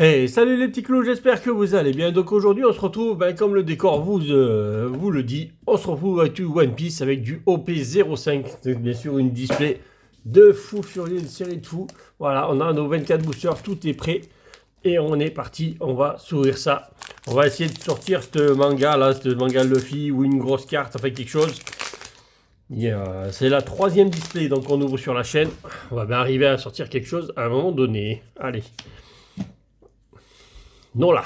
Hey, salut les petits clous, j'espère que vous allez bien. Donc aujourd'hui, on se retrouve, comme le décor vous le dit, on se retrouve avec du One Piece avec du OP05. C'est bien sûr une display de fou furieux, une série de fous. Voilà, on a nos 24 boosters, tout est prêt. Et on est parti, on va s'ouvrir ça. On va essayer de sortir ce manga là, ce manga Luffy ou une grosse carte, enfin quelque chose. C'est la troisième display donc on ouvre sur la chaîne. On va bien arriver à sortir quelque chose à un moment donné. Allez. Non là.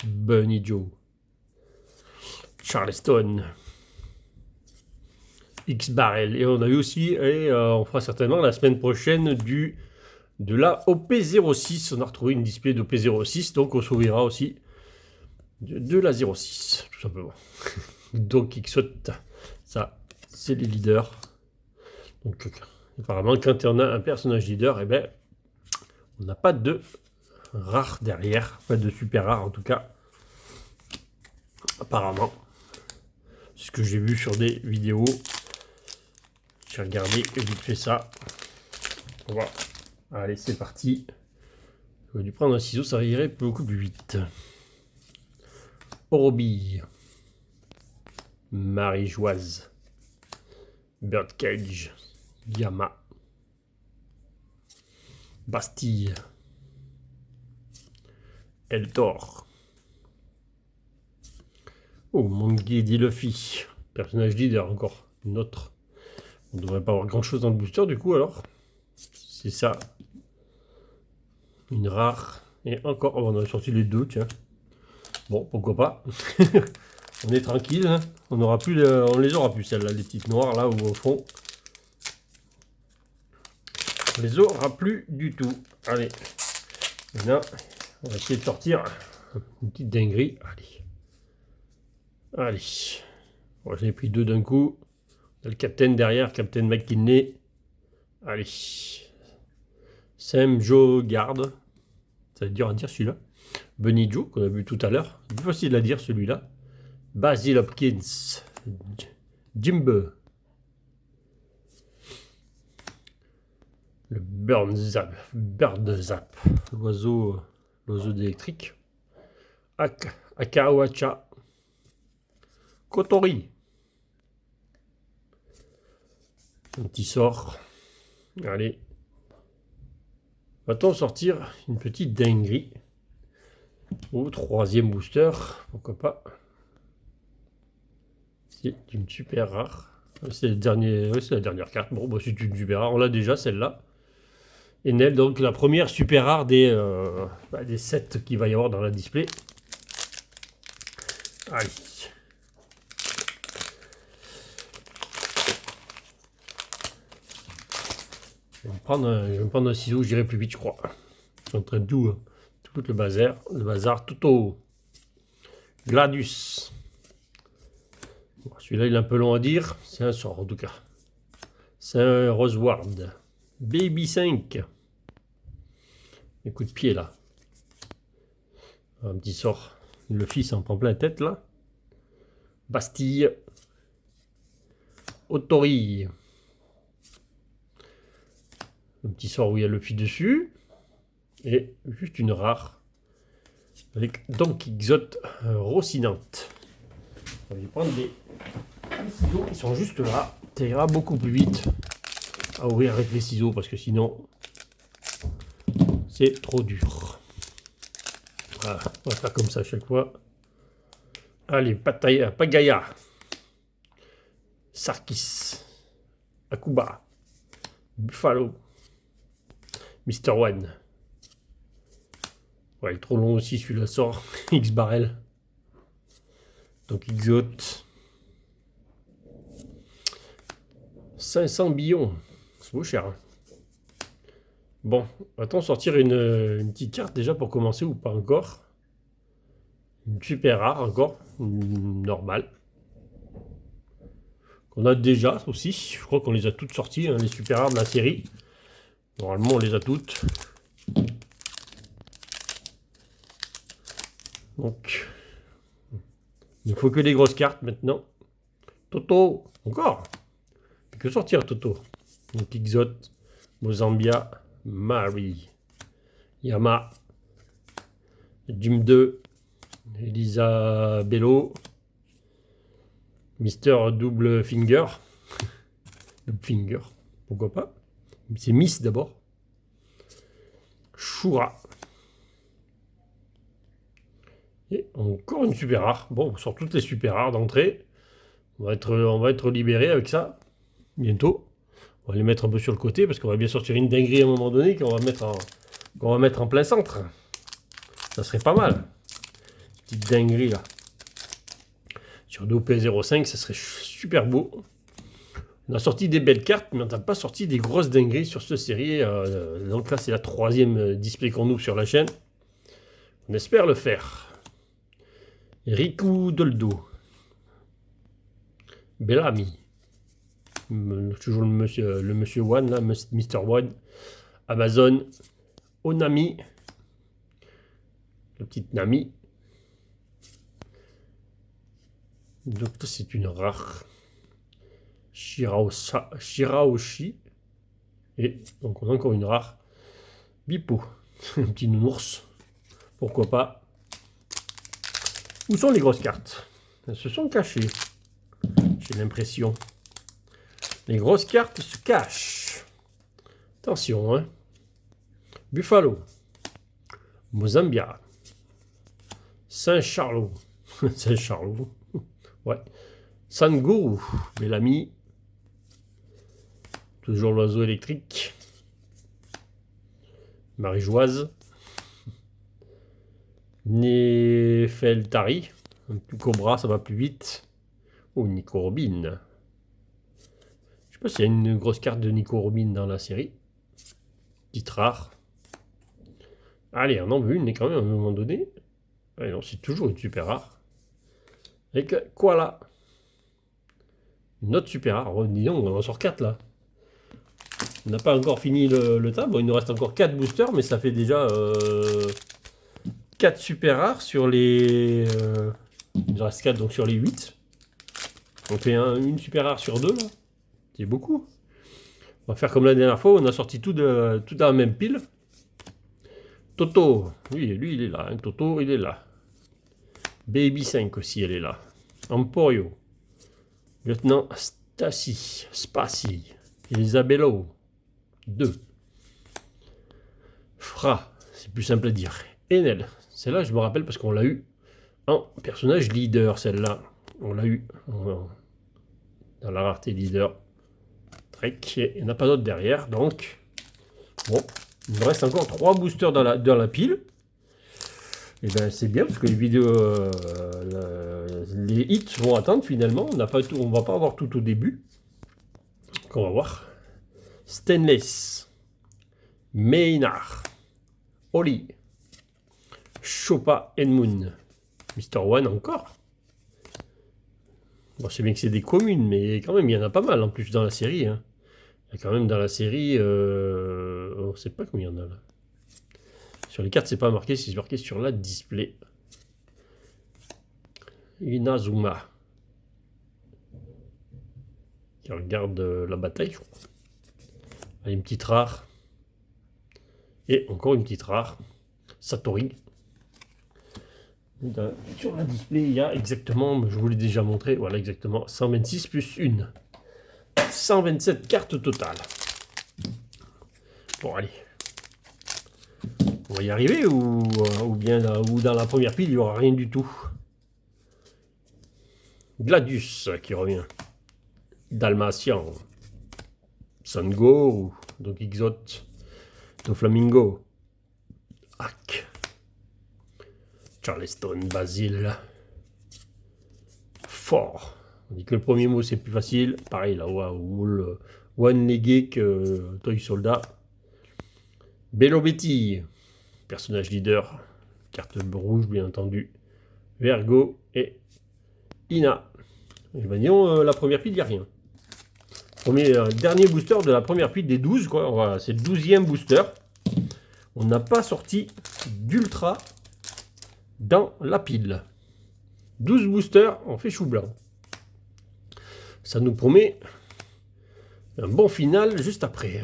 Bunny Joe. Charleston. X-Barrel. Et on a eu aussi, et on fera certainement la semaine prochaine de la OP06. On a retrouvé une display d'OP06, donc on s'ouvrira aussi de la 06, tout simplement. Donc X-Hot, ça, c'est les leaders. Donc apparemment, quand on a un personnage leader, eh ben, on n'a pas de rare derrière, pas de super rare en tout cas. Apparemment, c'est ce que j'ai vu sur des vidéos. J'ai regardé et vite fait ça. Voilà. Allez, c'est parti. J'aurais dû prendre un ciseau, ça irait beaucoup plus vite. Orobi. Marie-Joise. Birdcage. Yama. Bastille. Eltor. Oh, mon guide Luffy. Personnage leader encore. Une autre. On ne devrait pas avoir grand chose dans le booster du coup alors. C'est ça. Une rare. Et encore. Oh, on a sorti les deux, tiens. Bon, pourquoi pas. On est tranquille. Hein. On les aura plus celles-là, les petites noires là ou au fond. On les aura plus du tout. Allez. Maintenant, on va essayer de sortir une petite dinguerie. Allez. Allez. Bon, j'en ai pris deux d'un coup. On a le Captain derrière, Captain McKinley. Allez. Sam Joe Garde. Ça va être dur à dire celui-là. Bunny Joe, qu'on a vu tout à l'heure. Plus facile à dire celui-là. Basil Hopkins. Jimbe. Le Bird Zap. L'oiseau d'électrique. Akawacha. Kotori. Un petit sort. Allez. Va-t-on sortir une petite dinguerie au troisième booster? Pourquoi pas? C'est une super rare. C'est la dernière carte. Bon, bah, c'est une super rare. On l'a déjà celle-là. Enel, donc la première super rare des 7 qu'il va y avoir dans la display. Allez. Je vais me prendre un ciseau, j'irai plus vite, je crois. Je suis en train de tout le bazar tout haut. Gladius. Bon, celui-là, il est un peu long à dire. C'est un sort, en tout cas. C'est un Roseward. Baby 5. Les coups de pied, là. Un petit sort. Le fils en prend plein la tête, là. Bastille. Otori. Un petit sort où il y a le fil dessus. Et juste une rare. Avec Donkey Exot Rocinante. On va lui prendre des ciseaux qui sont juste là. Ça ira beaucoup plus vite à ouvrir avec les ciseaux parce que sinon c'est trop dur. Voilà, on va faire comme ça à chaque fois. Allez, Pagaya. Sarkis. Akuba. Buffalo. Mr. One. Ouais, il est trop long aussi, celui-là sort. X-Barrel. Donc Exot. 500 billions. C'est beau cher. Hein. Bon, va-t-on sortir une petite carte déjà pour commencer ou pas encore? Une super rare encore. Une normale. Qu'on a déjà aussi. Je crois qu'on les a toutes sorties, hein, les super rares de la série. Normalement, on les a toutes. Donc, il ne faut que des grosses cartes maintenant. Toto, encore. Que sortir Toto. Donc Exot, Mozambia, Marie, Yama, Jim 2, Elisa Bello, Mister Double Finger. Double Finger, pourquoi pas. C'est Miss d'abord. Shura. Et encore une super rare. Bon, on sort toutes les super rares d'entrée. On va être libéré avec ça bientôt. On va les mettre un peu sur le côté parce qu'on va bien sortir une dinguerie à un moment donné qu'on va mettre en plein centre. Ça serait pas mal. Petite dinguerie là. Sur DOP05, ça serait super beau. On a sorti des belles cartes, mais on n'a pas sorti des grosses dingueries sur cette série. Donc là, c'est la 3e display qu'on ouvre sur la chaîne. On espère le faire. Riku Doldo. Bellamy. Toujours le monsieur One, là, Mr. One. Amazon. Onami. La petite Nami. Donc c'est une rare. Shiraoshi. Et donc on a encore une rare. Bipo. Un petit nounours. Pourquoi pas. Où sont les grosses cartes? Elles se sont cachées. J'ai l'impression. Les grosses cartes se cachent. Attention, hein. Buffalo. Mozambia. Saint-Charlot. Saint-Charlot. Ouais. Sangourou. Bellamy. Toujours l'oiseau électrique. Marie-Joise. Nefeltari. Un petit cobra, ça va plus vite. Oh, Nico Robin. Je sais pas s'il y a une grosse carte de Nico Robin dans la série. Petite rare. Allez, on en veut une quand même à un moment donné. Ouais, non, c'est toujours une super rare. Avec quoi là? Une autre super rare. Oh, dis donc, on en sort 4 là. On n'a pas encore fini le tas. Bon, il nous reste encore 4 boosters, mais ça fait déjà 4 super rares sur les... il nous reste 4 donc sur les 8. On fait une super rare sur 2 là. C'est beaucoup. On va faire comme la dernière fois, on a sorti tout dans la même pile. Toto, oui, lui il est là. Hein. Toto, il est là. Baby 5 aussi, elle est là. Emporio. Lieutenant Spassi. Elisabello. 2. Fra, c'est plus simple à dire. Enel, celle-là je me rappelle parce qu'on l'a eu en personnage leader, celle-là. On l'a eu dans la rareté leader. Trek, il n'y en a pas d'autres derrière, donc bon, il me reste encore 3 boosters dans la pile. Et ben c'est bien parce que les vidéos, les hits vont attendre finalement. On va pas avoir tout au début. Donc on va voir. Stainless, Maynard, Oli, Chopa Moon, Mr. One encore. Bon, c'est bien que c'est des communes, mais quand même il y en a pas mal en plus dans la série. Hein. Il y a quand même dans la série, on ne sait pas combien il y en a là. Sur les cartes, c'est pas marqué, c'est marqué sur la display. Inazuma. Qui regarde la bataille, je crois. Allez, une petite rare. Et encore une petite rare. Satori. Sur la display, il y a exactement, je vous l'ai déjà montré, voilà exactement, 126 plus 1. 127 cartes totales. Bon, allez. On va y arriver ou bien ou dans la première pile, il n'y aura rien du tout. Gladius qui revient. Dalmatian. Sango, donc Exot. Doflamingo. Hack. Charleston, Basile. Fort. On dit que le premier mot c'est plus facile. Pareil là, Wool, One Legged que Toy Soldat. Bello Betty. Personnage leader. Carte rouge bien entendu. Vergo et Ina. Et ben disons, la première pile, il n'y a rien. Dernier booster de la première pile des 12, quoi. Voilà, c'est le 12e booster. On n'a pas sorti d'ultra dans la pile. 12 boosters, on fait chou blanc. Ça nous promet un bon final juste après.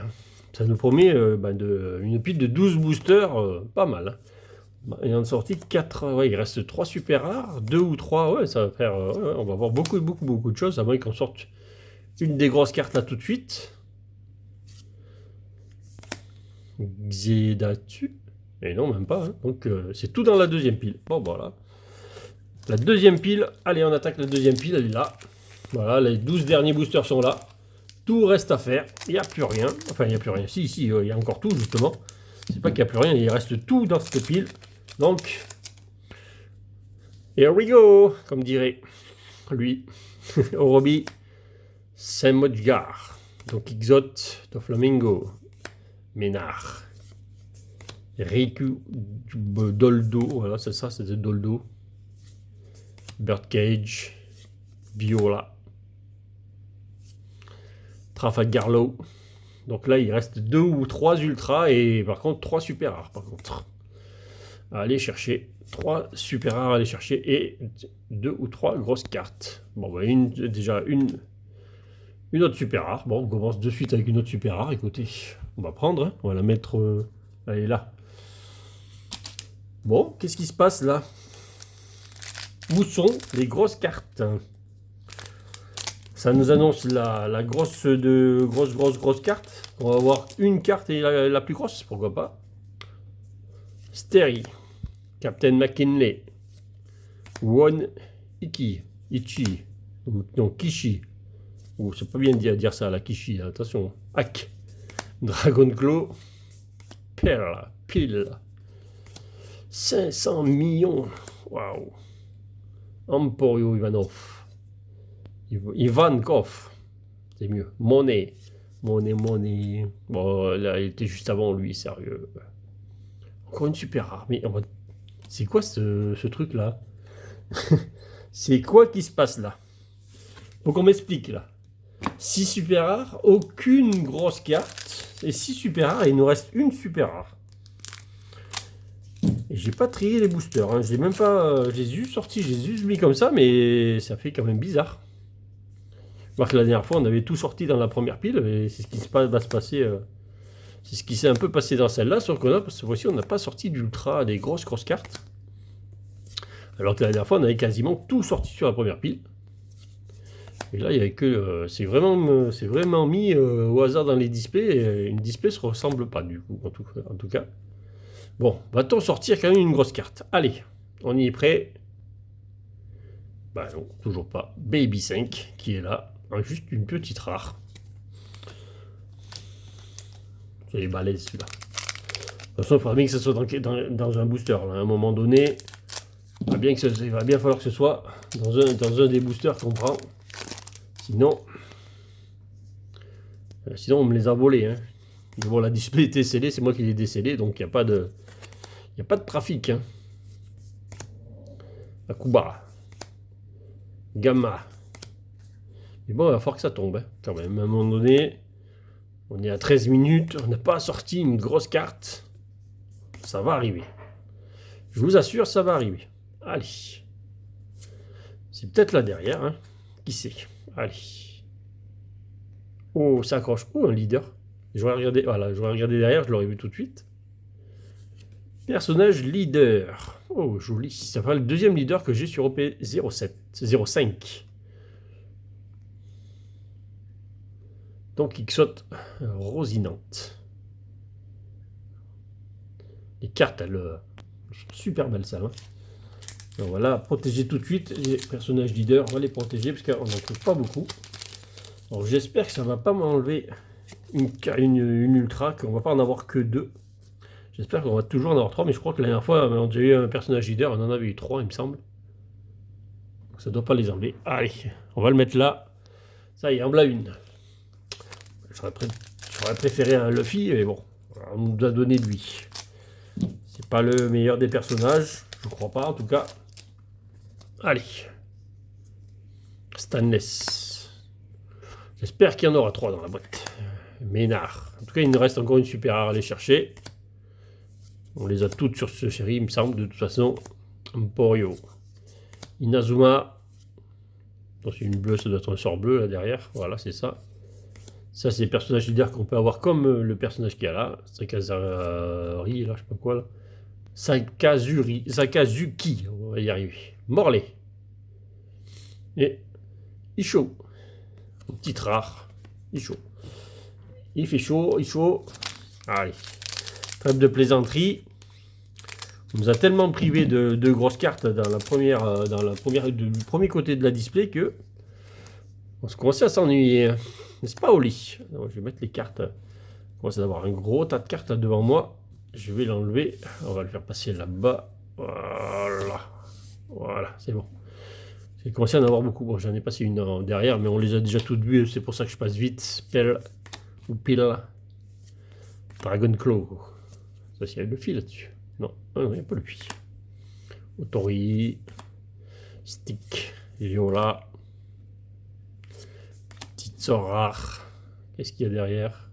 Ça nous promet une pile de 12 boosters, pas mal. Il en a sorti 4. Ouais, il reste 3 super rares. 2 ou 3. Ouais, ça va faire. Ouais, on va avoir beaucoup de choses. À moins qu'on sorte une des grosses cartes là tout de suite. Xedatsu. Et non, même pas. Hein. Donc, c'est tout dans la deuxième pile. Bon, voilà. La deuxième pile. Allez, on attaque la deuxième pile. Elle est là. Voilà, les 12 derniers boosters sont là. Tout reste à faire. Il n'y a plus rien. Enfin, il n'y a plus rien. Si, il y a encore tout, justement. C'est pas qu'il n'y a plus rien. Il reste tout dans cette pile. Donc, here we go, comme dirait lui. Orobi Saint-Modgar. Donc, Ixot, Doflamingo. Ménard. Riku Doldo. Voilà, c'est ça, c'était Doldo. Birdcage. Viola. Trafalgarlo. Donc là, il reste 2 ou 3 ultras et par contre 3 super rares. Par contre, allez chercher 3 super rares, aller chercher et 2 ou 3 grosses cartes. Bon, bah, déjà une autre super rare. Bon, on commence de suite avec une autre super rare. Écoutez, on va prendre, hein. On va la mettre. Elle est là. Bon, qu'est-ce qui se passe là? Où sont les grosses cartes? Ça nous annonce la grosse carte. On va avoir une carte et la plus grosse, pourquoi pas. Sterry, Captain McKinley, Won Ichi, ou non Kishi. Oh, c'est pas bien de dire ça, la Kishi, hein, attention. Hack, Dragon Claw, Pearl, Pile, 500 millions, waouh. Emporio Ivanov. Ivankov, c'est mieux. Monnaie. Bon, là, il était juste avant lui, sérieux. Encore une super rare. Mais c'est quoi ce truc-là? C'est quoi qui se passe là? Faut qu'on m'explique là. 6 super rares, aucune grosse carte. Et 6 super rares, et il nous reste une super rare. Et j'ai pas trié les boosters. Hein. J'ai même pas. Je les ai juste sortis, je les ai juste mis comme ça, mais ça fait quand même bizarre. Alors que la dernière fois, on avait tout sorti dans la première pile, et c'est ce qui va se passer. C'est ce qui s'est un peu passé dans celle-là, sauf que cette fois-ci, on n'a pas sorti d'ultra, des grosses cartes. Alors que la dernière fois, on avait quasiment tout sorti sur la première pile. Et là, il y avait que. C'est vraiment mis au hasard dans les displays, et une display ne se ressemble pas, du coup, en tout cas. Bon, va-t-on sortir quand même une grosse carte? Allez, on y est prêt. Bah non, toujours pas. Baby 5, qui est là. Juste une petite rare. C'est balèze celui-là. De toute façon, il faudra bien que ce soit dans un booster. Là. À un moment donné, il va bien falloir que ce soit dans un des boosters qu'on prend. Sinon, on me les a volés. Hein. Mais bon, la display était scellée, c'est moi qui l'ai décellé, donc il n'y a pas de trafic. Hein. Akuba. Gamma. Mais bon, il va falloir que ça tombe, hein, quand même. À un moment donné, on est à 13 minutes, on n'a pas sorti une grosse carte. Ça va arriver. Je vous assure, ça va arriver. Allez. C'est peut-être là derrière, hein. Qui sait? Allez. Oh, ça accroche. Oh, un leader. J'aurais regardé, voilà, j'aurais regardé derrière, je l'aurais vu tout de suite. Personnage leader. Oh, joli. Ça fera le deuxième leader que j'ai sur OP05. Donc, il saute Rosinante. Les cartes, elles sont super belles, ça. Hein. Donc voilà, protéger tout de suite les personnages leaders. On va les protéger parce qu'on n'en trouve pas beaucoup. Alors, j'espère que ça ne va pas m'enlever une ultra, qu'on ne va pas en avoir que 2. J'espère qu'on va toujours en avoir 3, mais je crois que la dernière fois, on a déjà eu un personnage leader, on en avait eu 3, il me semble. Donc ça ne doit pas les enlever. Allez, on va le mettre là. Ça y est, en voilà une. J'aurais préféré un Luffy, mais bon, on nous a donné lui. C'est pas le meilleur des personnages, je crois pas en tout cas. Allez. Stainless. J'espère qu'il y en aura 3 dans la boîte. Ménard. En tout cas, il nous reste encore une super rare à aller chercher. On les a toutes sur ce chéri, il me semble, de toute façon. Emporio. Inazuma. C'est une bleue, ça doit être un sort bleu là derrière. Voilà, c'est ça. Ça, c'est les personnages leaders qu'on peut avoir comme le personnage qu'il y a là. C'est Kazari, là, je sais pas quoi là. Sakazuki, on va y arriver. Morley. Et Isho. Une petite rare. Isho. Il fait chaud, il chaud. Allez. Trêve de plaisanterie. On nous a tellement privé de grosses cartes dans la première, du premier côté de la display que on se commençait à s'ennuyer. N'est-ce pas, Oli? Je vais mettre les cartes. On commence à avoir un gros tas de cartes là devant moi. Je vais l'enlever. On va le faire passer là-bas. Voilà. Voilà, c'est bon. J'ai commencé à en avoir beaucoup. Bon, j'en ai passé une derrière, mais on les a déjà toutes vues. C'est pour ça que je passe vite. Spell ou pile. Dragon Claw. Ça, il y a le fil là-dessus. Non, il n'y a pas le puits. Otori. Stick. Viola. Petite sort rare. Qu'est-ce qu'il y a derrière?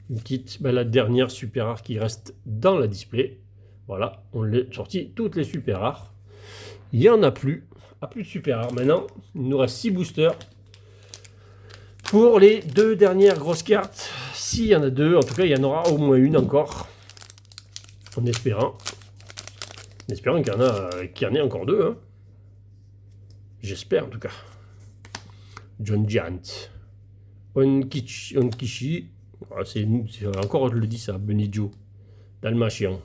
Une petite, la dernière super rare qui reste dans la display. Voilà, on l'a sorti toutes les super rares. Il n'y en a plus. Plus de super rares. Maintenant, il nous reste 6 boosters. Pour les 2 dernières grosses cartes. S'il y en a 2, en tout cas, il y en aura au moins une encore. En espérant. En espérant qu'il y en ait encore 2. Hein. J'espère en tout cas. John Giant. Onkishi. C'est encore, je le dis ça, Benijo. Dalmatien,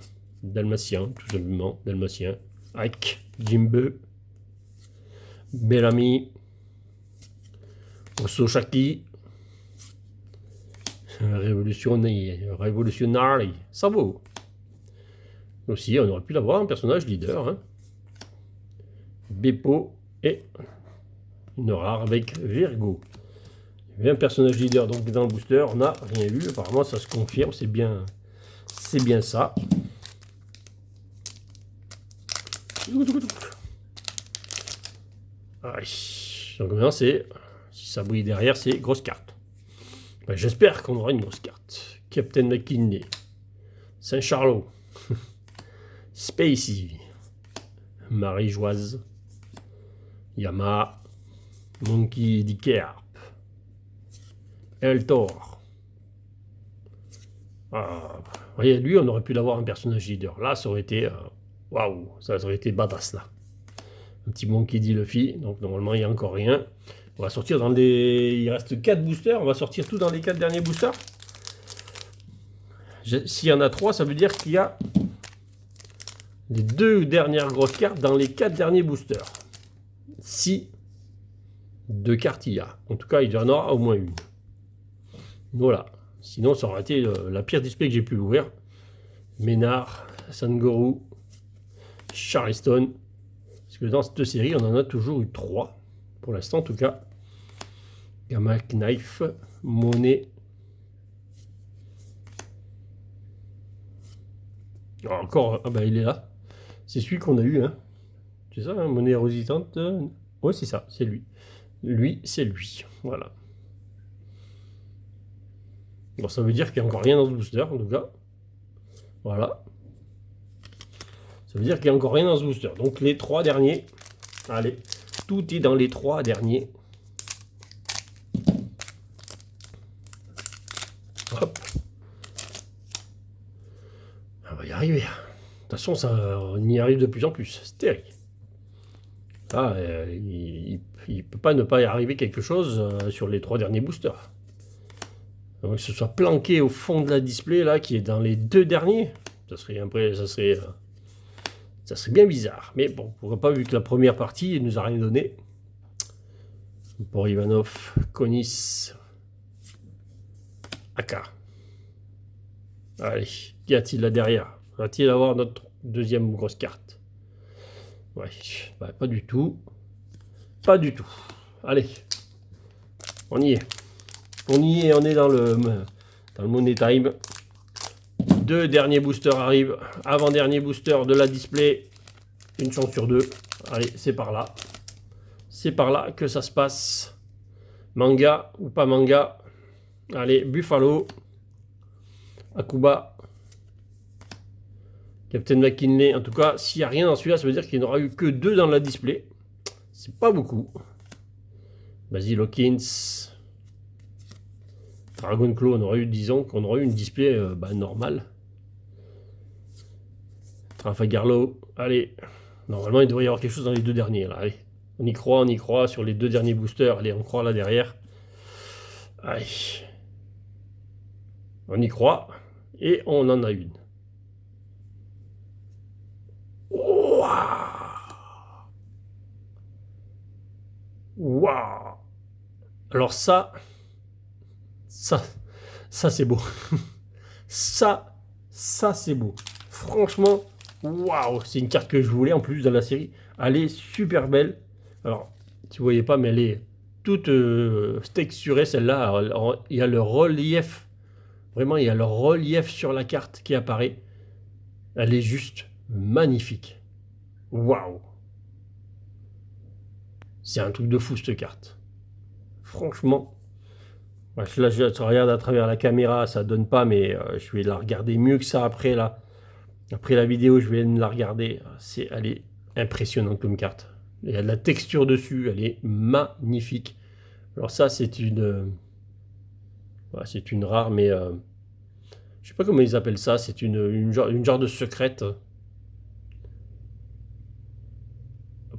tout simplement. Dalmatien. Ike. Jimbe. Bellamy. Ososhaki. Révolutionnaire. Sabo. Aussi, on aurait pu l'avoir, un personnage leader. Hein. Beppo et une rare avec Virgo. Il y avait un personnage leader donc dans le booster, on n'a rien eu. Apparemment, ça se confirme, c'est bien ça. Allez. Donc maintenant, c'est, si ça brille derrière, c'est grosse carte. J'espère qu'on aura une grosse carte. Captain McKinley, Saint-Charlot, Spacey, Marie-Joise, Yama, Monkey Dicker, Eltor. Voyez, lui, on aurait pu l'avoir un personnage leader. Là, ça aurait été... Waouh, ça aurait été badass, là. Un petit Monkey D. Luffy. Donc, normalement, il n'y a encore rien. On va sortir dans les... Il reste 4 boosters. On va sortir tout dans les 4 derniers boosters. S'il y en a 3, ça veut dire qu'il y a les 2 dernières grosses cartes dans les 4 derniers boosters. Si 2 cartes il y a. En tout cas, il y en aura au moins une. Voilà. Sinon, ça aurait été la pire display que j'ai pu ouvrir. Ménard, Sangoru, Charleston. Parce que dans cette série, on en a toujours eu 3. Pour l'instant, en tout cas. Gamma Knife, Monnaie. Encore, il est là. C'est celui qu'on a eu, hein. C'est ça, hein, Monnaie rositante. Ouais, c'est ça, c'est lui. Lui, c'est lui. Voilà. Bon, ça veut dire qu'il n'y a encore rien dans ce booster, en tout cas. Voilà. Ça veut dire qu'il n'y a encore rien dans ce booster. Donc, les 3 derniers. Allez, tout est dans les 3 derniers. Hop. On va y arriver. De toute façon, on y arrive de plus en plus. C'est terrible. Ah, il ne peut pas ne pas y arriver quelque chose sur les 3 derniers boosters. Que ce soit planqué au fond de la display, là, qui est dans les 2 derniers. Ça serait bien bizarre. Mais bon, pourquoi pas, vu que la première partie, il nous a rien donné. Pour Ivanov, Konis, Aka. Allez, qu'y a-t-il là derrière? Va-t-il avoir notre deuxième grosse carte? Ouais, pas du tout. Pas du tout. Allez, on y est. On y est, on est dans le Money Time. 2 derniers boosters arrivent. Avant-dernier booster de la display. Une chance sur 2. Allez, c'est par là. C'est par là que ça se passe. Manga ou pas manga. Allez, Buffalo. Akuba. Captain McKinley. En tout cas, s'il n'y a rien dans celui-là, ça veut dire qu'il n'y en aura eu que 2 dans la display. C'est pas beaucoup. Basil Hawkins. Dragon Claw, on aurait eu, disons qu'on aurait eu une display normale. Rafa Garlo, allez. Normalement, il devrait y avoir quelque chose dans les deux derniers, là. Allez, on y croit sur les deux derniers boosters. Allez, on croit là derrière. Allez. On y croit. Et on en a une. Waouh! Waouh! Alors ça c'est beau. ça c'est beau. Franchement, waouh, c'est une carte que je voulais en plus dans la série. Elle est super belle. Alors, si vous voyez pas, mais elle est toute texturée celle-là. Il y a le relief. Vraiment, il y a le relief sur la carte qui apparaît. Elle est juste magnifique. Waouh. C'est un truc de fou cette carte. Franchement. Là, je regarde à travers la caméra, ça donne pas, mais je vais la regarder mieux que ça après là. Après la vidéo, je vais la regarder. Elle est impressionnante comme carte. Il y a de la texture dessus, elle est magnifique. Alors ça, c'est une rare, mais je sais pas comment ils appellent ça. C'est une genre de secrète.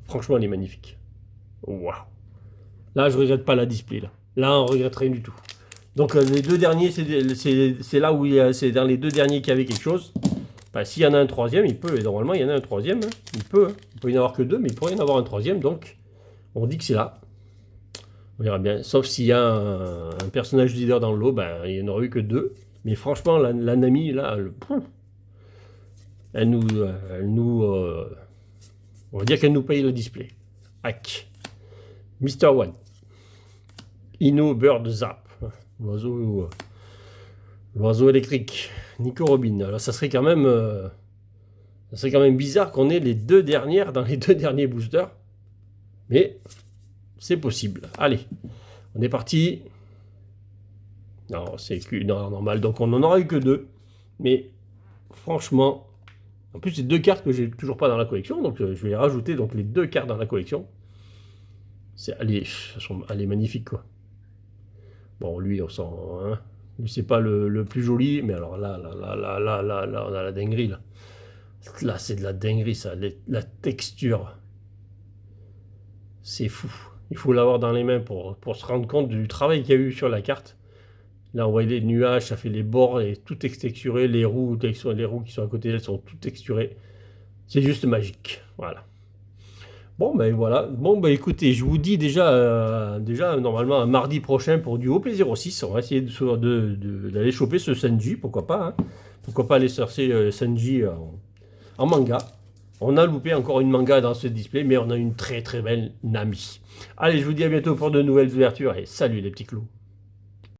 Franchement, elle est magnifique. Waouh. Là, je regrette pas la display là. Là, on regrette rien du tout. Donc les deux derniers, c'est là où c'est dans les deux derniers qu'il y avait quelque chose. Bah, s'il y en a un troisième, il peut, et normalement il y en a un troisième, hein. Il peut y en avoir que deux, mais il pourrait y en avoir un troisième, donc on dit que c'est là. On verra bien, sauf s'il y a un personnage leader dans le lot, ben, il n'y en aurait eu que deux. Mais franchement, la Nami, là, elle nous on va dire qu'elle nous paye le display. Hack. Mr. One. Inno Bird Zap. L'oiseau électrique. Nico Robin. Alors ça serait quand même bizarre qu'on ait les deux dernières dans les deux derniers boosters. Mais c'est possible. Allez, on est parti. Non, c'est normal. Donc on n'en aura eu que deux. Mais franchement, en plus c'est deux cartes que j'ai toujours pas dans la collection. Donc je vais rajouter donc les deux cartes dans la collection. Elle est magnifique quoi. Bon, lui, on s'en... Hein, lui, c'est pas le plus joli, mais alors là, on a la dinguerie, là. Là, c'est de la dinguerie, ça. La texture. C'est fou. Il faut l'avoir dans les mains pour se rendre compte du travail qu'il y a eu sur la carte. Là, on voit les nuages, ça fait les bords, et tout est texturé. Les roues qui sont à côté d'elles sont toutes texturées. C'est juste magique. Voilà. Bon ben voilà, bon ben écoutez, je vous dis déjà normalement un mardi prochain pour du OP06, on va essayer d'aller choper ce Sanji, pourquoi pas, hein. Pourquoi pas aller chercher Sanji en manga. On a loupé encore une manga dans ce display, mais on a une très très belle Nami. Allez, je vous dis à bientôt pour de nouvelles ouvertures et salut les petits clous.